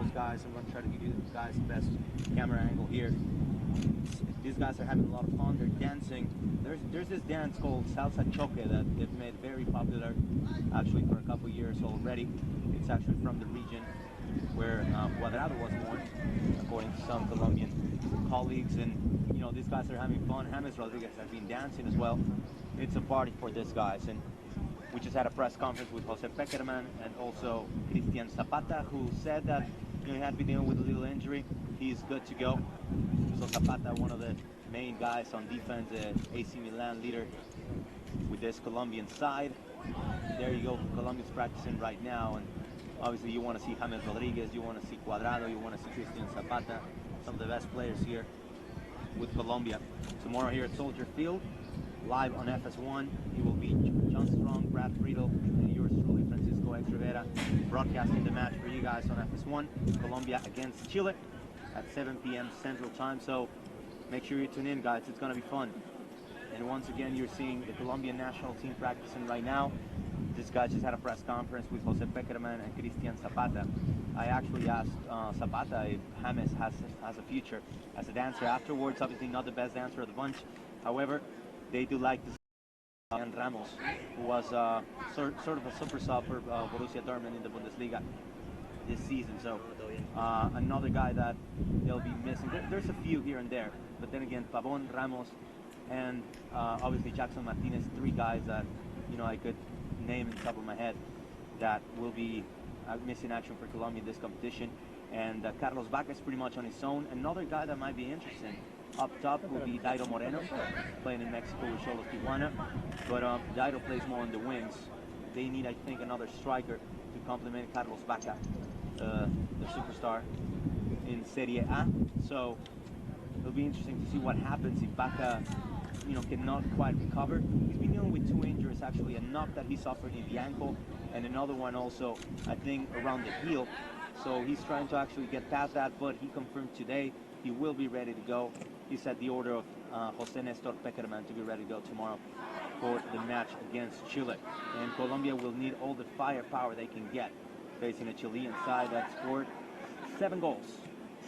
those guys. I'm going to try to give you guys the best camera angle here. These guys are having a lot of fun. They're dancing. There's this dance called salsa choque that they've made very popular, actually for a couple years already. It's actually from the region where Cuadrado was born, according to some Colombian colleagues. And you know, these guys are having fun. James Rodriguez has been dancing as well. It's a party for these guys. And we just had a press conference with Jose Peckerman and also Cristian Zapata, who said that he had been dealing with a little injury. He's good to go. So Zapata, one of the main guys on defense, AC Milan leader with this Colombian side. There you go, Colombia's practicing right now, and obviously you want to see James Rodriguez, you want to see Cuadrado, you want to see Cristian Zapata, some of the best players here with Colombia. Tomorrow here at Soldier Field, live on FS1, it will be John Strong, Brad Friedel, and yours truly, Francisco X Rivera, broadcasting the match for you guys on FS1, Colombia against Chile at 7 p.m. Central Time. So make sure you tune in, guys. It's going to be fun. And once again, you're seeing the Colombian national team practicing right now. This guy just had a press conference with Jose Peckerman and Cristian Zapata. I actually asked Zapata if James has a future as a dancer. Afterwards, obviously not the best dancer of the bunch. However, they do like this and Ramos, who was sort of a super sub for Borussia Dortmund in the Bundesliga this season. So another guy that they'll be missing. There's a few here and there, but then again, Pavon, Ramos, and obviously Jackson Martinez, three guys that I could name in the top of my head that will be missing action for Colombia in this competition. And Carlos Vaca is pretty much on his own. Another guy that might be interesting up top will be Dairo Moreno, playing in Mexico with Xolos Tijuana. But Dairo plays more on the wings. They need, I think, another striker to complement Carlos Vaca, the superstar in Serie A. So it'll be interesting to see what happens if Vaca, cannot quite recover. He's been dealing with two injuries, actually, a knock that he suffered in the ankle, and another one also, I think, around the heel. So he's trying to actually get past that, but he confirmed today he will be ready to go. He's at the order of Jose Nestor Peckerman to be ready to go tomorrow for the match against Chile. And Colombia will need all the firepower they can get, facing a Chilean side that scored 7 goals.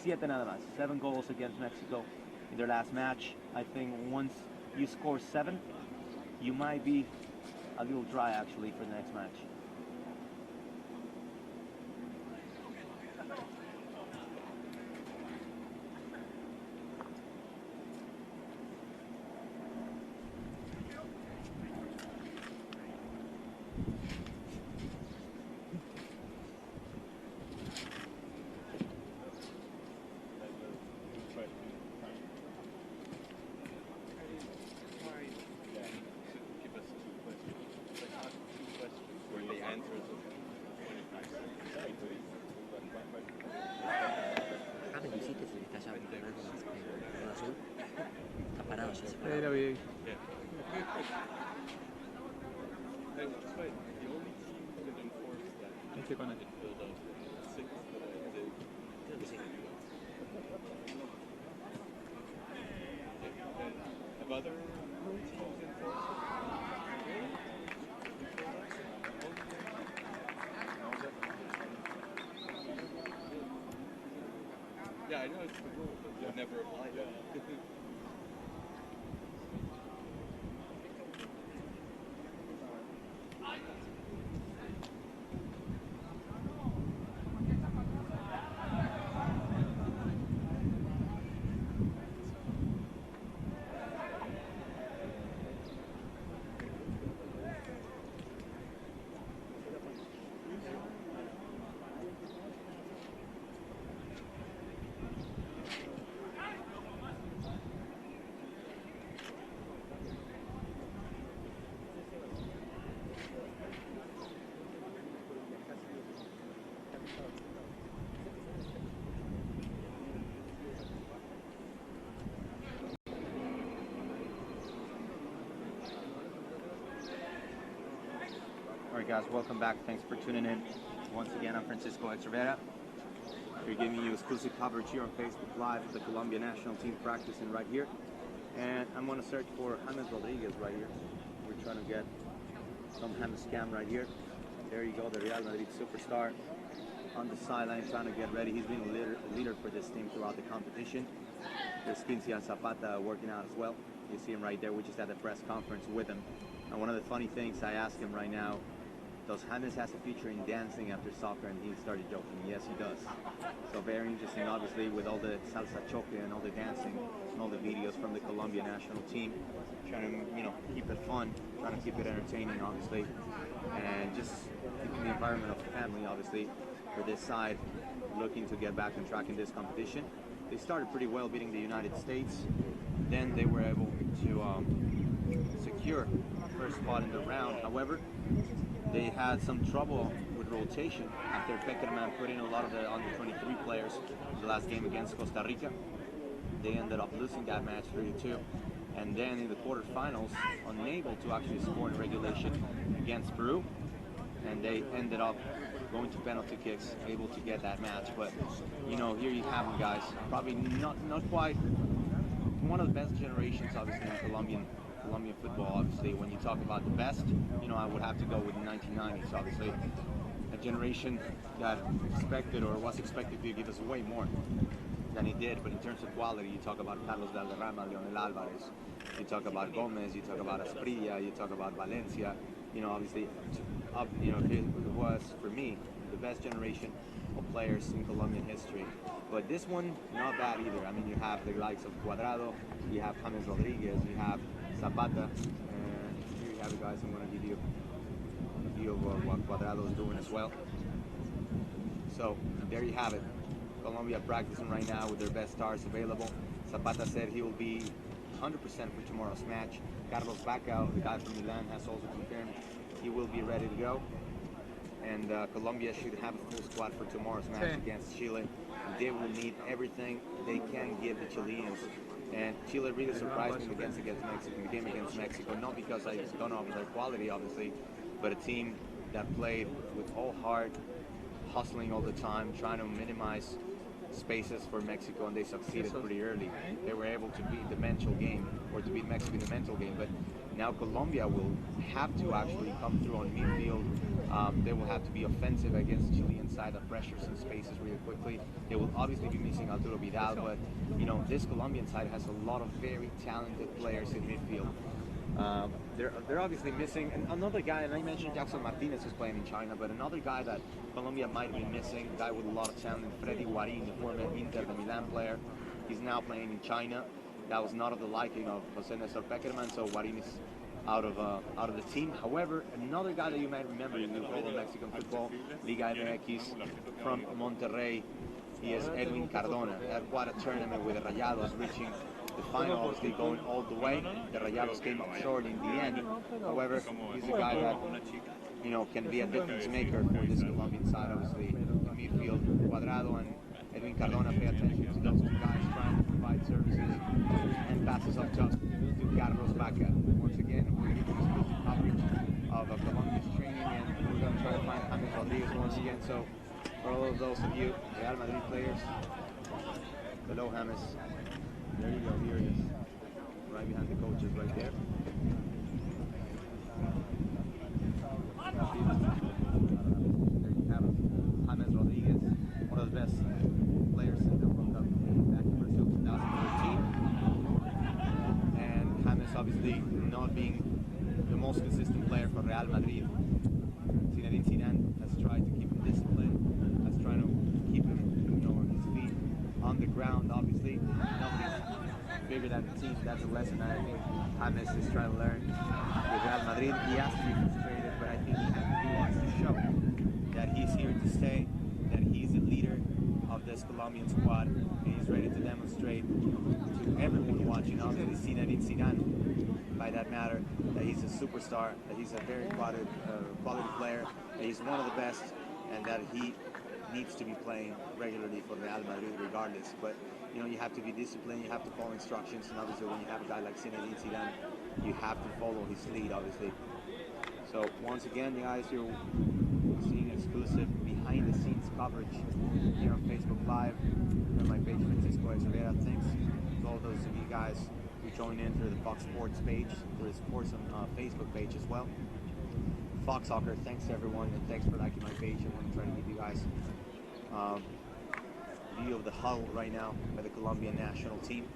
7 nada más. 7 goals against Mexico in their last match. I think once you score 7, you might be a little dry actually for the next match. Era bien. Este con él. Creo que sí. Yeah, I know it's the rule, but they've never applied it. Alright guys, welcome back. Thanks for tuning in. Once again, I'm Francisco X Rivera. We're giving you exclusive coverage here on Facebook Live of the Colombia national team practicing right here. And I'm going to search for James Rodriguez right here. We're trying to get some James cam right here. There you go, the Real Madrid superstar. on the sideline trying to get ready. He's been a leader for this team throughout the competition. There's Quincy and Zapata working out as well. You see him right there. We just had a press conference with him. And one of the funny things I asked him right now, does James has a future in dancing after soccer? And he started joking. Yes, he does. So very interesting, obviously, with all the salsa choque and all the dancing and all the videos from the Colombia national team, trying to keep it fun, trying to keep it entertaining, obviously, and just keeping the environment of the family, obviously, for this side, looking to get back on track in this competition. They started pretty well, beating the United States. Then they were able to secure the first spot in the round. However, they had some trouble with rotation after Peckerman put in a lot of the under-23 players in the last game against Costa Rica. They ended up losing that match 3-2. And then in the quarterfinals, unable to actually score in regulation against Peru. And they ended up going to penalty kicks, able to get that match. But, here you have them, guys. Probably not quite one of the best generations, obviously, in Colombian football. Obviously, when you talk about the best, I would have to go with the 1990s. Obviously, a generation that was expected to give us way more than it did. But in terms of quality, you talk about Carlos Valderrama, Leonel Alvarez, you talk about Gomez, you talk about Asprilla, you talk about Valencia. Obviously, it was, for me, the best generation of players in Colombian history. But this one, not bad either. I mean, you have the likes of Cuadrado, you have James Rodriguez, you have Zapata, and here you have the guys. I'm going to give you a view of what Cuadrado is doing as well. So there you have it. Colombia practicing right now with their best stars available. Zapata said he will be 100% for tomorrow's match. Carlos Bacao, the guy from Milan, has also confirmed he will be ready to go. And Colombia should have a full squad for tomorrow's match against Chile. They will need everything they can give the Chileans. And Chile really surprised me against Mexico, in the game against Mexico, not because I don't know their quality, obviously, but a team that played with all heart, hustling all the time, trying to minimize spaces for Mexico, and they succeeded pretty early. They were able to beat the mental game, or to beat Mexico in the mental game, but now Colombia will have to actually come through on midfield. They will have to be offensive against the Chilean side that pressures some spaces really quickly. They will obviously be missing Arturo Vidal, but this Colombian side has a lot of very talented players in midfield. They're obviously missing another guy, and I mentioned Jackson Martinez who's playing in China, but another guy that Colombia might be missing, a guy with a lot of talent, Freddy Guarin, the former Inter de Milan player. He's now playing in China. That was not of the liking of Jose Nestor Peckerman, so Guarin is out of the team. However, another guy that you might remember if you follow Mexican football, Liga MX, from Monterrey, he is Edwin Cardona. Had quite a tournament with the Rayados, reaching the final, obviously going all the way. The Rayados came up short in the end. However, he's a guy that can be a difference maker for this Colombian side, obviously. In midfield, Cuadrado and Edwin Cardona pay attention to those two guys trying to provide services and passes up top to Carlos Baca. Once again, we're going to give you exclusive coverage of Colombia's training, and we're going to try to find James Rodriguez once again. So for all of those of you Real Madrid players, hello James. There you go, here he is. Right behind the coaches right there. There you have him. James Rodriguez, one of the best players in the World Cup back in Brazil 2013. And James obviously not being the most consistent player for Real Madrid. Zinedine Zidane has tried to keep him disciplined, has tried to keep him his feet on the ground, obviously. Nothing's bigger than the team. That's a lesson that I think James is trying to learn with Real Madrid. He has to be frustrated, but I think he wants to show that he's here to stay, that he's the leader of this Colombian squad, and he's ready to demonstrate to everyone watching, obviously Zinedine Zidane, by that matter, that he's a superstar, that he's a very quality player, that he's one of the best, and that he needs to be playing regularly for Real Madrid regardless. But you have to be disciplined, you have to follow instructions, and obviously when you have a guy like Zinedine Zidane, you have to follow his lead, obviously. So once again, guys, you're seeing exclusive behind-the-scenes coverage here on Facebook Live, on my page, Francisco Exolera. Thanks to all those of you guys who joined in through the Fox Sports page, through the Sports on Facebook page as well. Fox Soccer, thanks to everyone, and thanks for liking my page. I want to try to give you guys view of the huddle right now by the Colombian national team.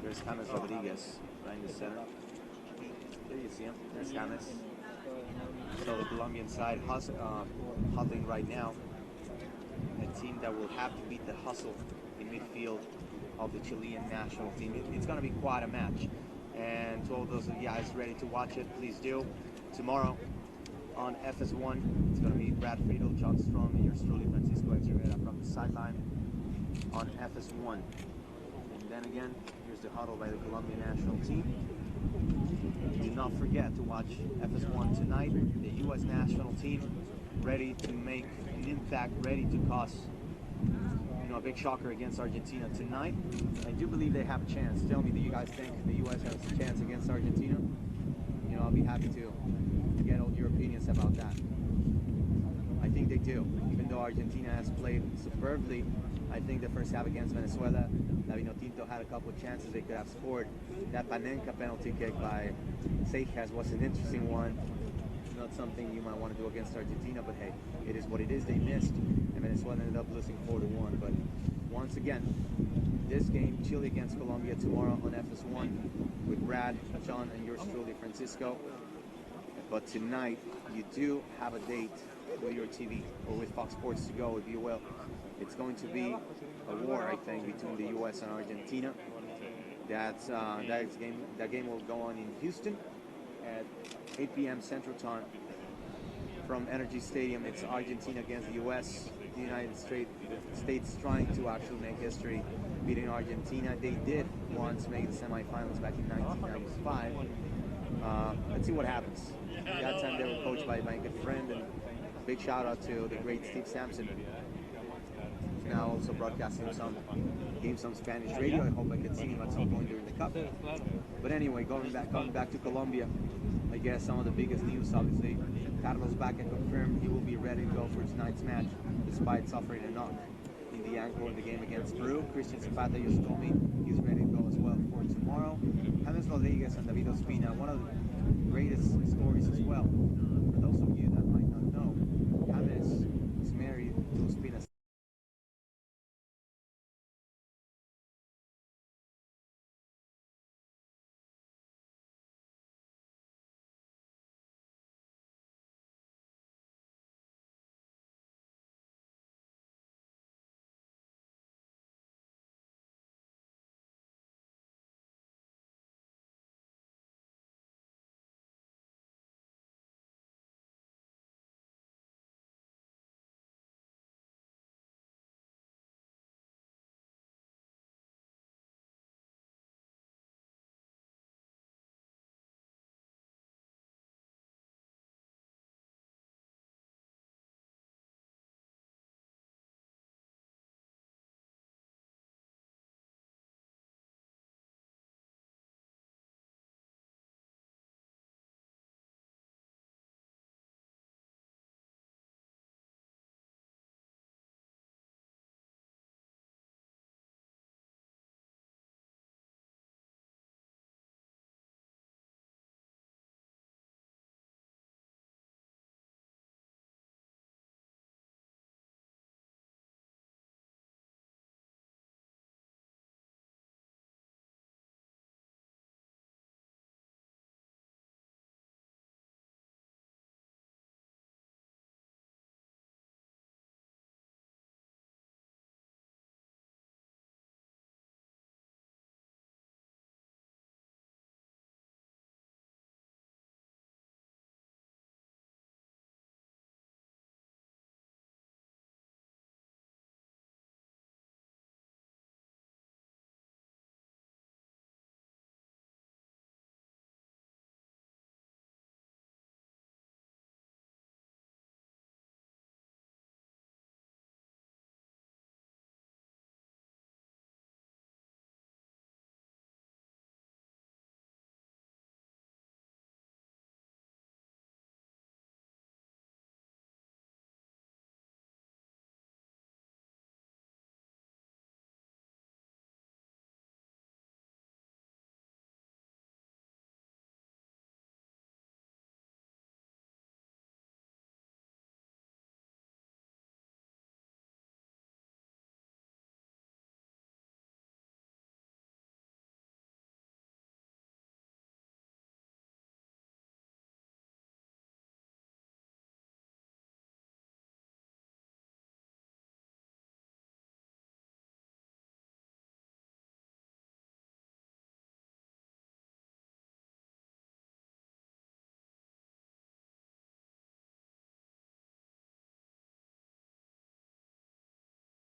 There's James Rodriguez right in the center. There you see him. There's James. So the Colombian side huddling right now. A team that will have to beat the hustle in midfield of the Chilean national team. It's going to be quite a match. And to all those of you guys ready to watch it, please do. Tomorrow on FS1, it's going to be Brad Friedel, John Strong, and yours truly, Francisco Echeverria from the sideline on FS1. And then again, here's the huddle by the Colombian national team. Do not forget to watch FS1 tonight. The U.S. national team ready to make an impact, ready to cause a big shocker against Argentina tonight. I do believe they have a chance. Tell me, do you guys think the U.S. has a chance against Argentina? I'll be happy to get all your opinions about that. I think they do. Even though Argentina has played superbly, I think the first half against Venezuela, La Vinotinto had a couple of chances they could have scored. That Panenka penalty kick by Seijas was an interesting one. Not something you might want to do against Argentina, but hey, it is what it is. They missed, and Venezuela ended up losing 4-1. But once again, this game, Chile against Colombia tomorrow on FS1 with Brad, John, and yours truly, Francisco. But tonight, you do have a date with your TV or with Fox Sports to go, if you will. It's going to be a war, I think, between the U.S. and Argentina. That game will go on in Houston at 8 p.m. Central Time from Energy Stadium. It's Argentina against the U.S. The United States trying to actually make history, beating Argentina. They did once make the semifinals back in 1995. Let's see what happens. At that time they were coached by my good friend, and big shout out to the great Steve Sampson. Now also broadcasting some games on Spanish radio. I hope I can see him at some point during the Cup. But anyway, going back to Colombia, I guess some of the biggest news, obviously, Carlos Baca confirmed he will be ready to go for tonight's match, despite suffering a knock in the ankle in the game against Peru. Christian Zapata just told me he's ready to go as well for tomorrow. James Rodriguez and David Ospina, one of the greatest stories as well. For those of you